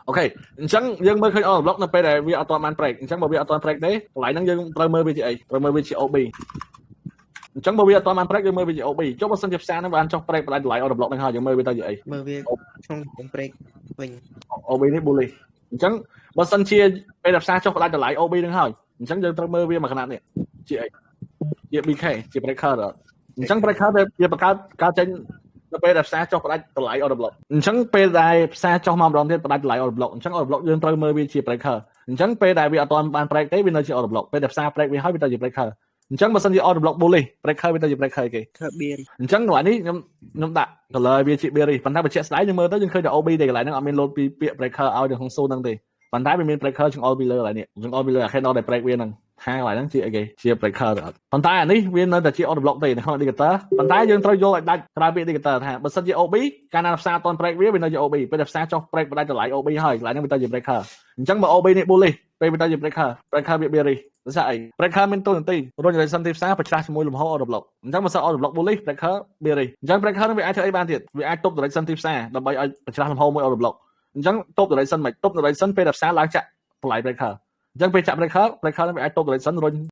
អូខេអញ្ចឹងយើងមើលឃើញ on block នៅពេលដែលវាអត់ទាន់បាន break អញ្ចឹងបើវាអត់ទាន់ break ទេកន្លែងហ្នឹងយើងត្រូវមើលវាជាអីត្រូវមើលវាជា OB អញ្ចឹងបើវាអត់ទាន់បាន break យើងមើលវាជា OB ចុះបើសិនជាផ្សារហ្នឹងបានចុះ break បណ្ដាញតម្លៃ on block ហ្នឹងហើយយើងមើលវាទៅជាអីមើលវាក្នុងកំពុង break វិញ OB នេះ bullish អញ្ចឹងបើសិនជាពេលដែលផ្សារចុះបណ្ដាញតម្លៃ OB ហ្នឹងហើយអញ្ចឹងយើងត្រូវមើលវាមួយຂະនេះជាអីជា BK ជា breaker អញ្ចឹង breaker វាបង្កើតការចេញនៅពេលដែលផ្សារចុះផ្ដាច់តម្លៃ order block អញ្ចឹងពេលដែលផ្សារចុះមកម្ដងទៀតផ្ដាច់តម្លៃ order block អញ្ចឹង order block យើងត្រូវមើលវាជា breaker អញ្ចឹងពេលដែលវាអត់ទាន់បាន break ទេវានៅជា order block ពេលដែលផ្សារ break វាហើយវាទៅជា breaker អញ្ចឹងបើសិនជា order block bullish breaker វាទៅជា breaker គេ bearish អញ្ចឹងកន្លែងនេះខ្ញុំដាក់ color វាជា bearish ប៉ុន្តែបើជាក់ស្ដែងយើងមើលទៅយើងឃើញតែ OB ទេកន្លែងហ្នឹងអត់មាន load ពីពាក្យ breaker ឲ្យនៅក្នុង zone ហ្នឹងទេប៉ុន្តែវាមាន breaker ចង្អុលពីលើកន្លែងនេះចង្អុលពីលើ candle ដែល break វាហ្នឹងថាកន្លែងហ្នឹងជាអីគេជា breaker ទៅអត់ប៉ុន្តែអានេះវានៅតែជា order block ទេនៅក្នុង indicator ប៉ុន្តែយើងត្រូវយកឲ្យដាច់ក្រៅពី indicator ថាបើសិនជា OB កាលណាផ្សារអត់ទាន់ break វានៅជា OB ពេលដែលផ្សារចុះ break បដាច់តម្លៃ OB ហើយកន្លែងហ្នឹងវាទៅជា breaker អញ្ចឹងបើ OB នេះ bullish ពេលវាទៅជា breaker វា bearish ដោយសារអី breaker មានតួនាទីរុញរយសិនទីផ្សារប្រឆាំងជាមួយលំហ order block អញ្ចឹងបើសិន order block bullish breaker bearish អញ្ចឹង breaker នឹងវាអាចធ្វើអីបានទៀតវាអាចទប់រយសិនទីផ្សារដើម្បីឲ្យប្រឆាំងលំហមួយ order block អញ្ចឹងទប់រយសិនមិនទប់រយសិនពេលដែលផ្សារឡើងចាក់តម្លៃ breaker អញ្ចឹងពេលចាក់ breaker នឹងវាអាចទប់រយសិនរុញ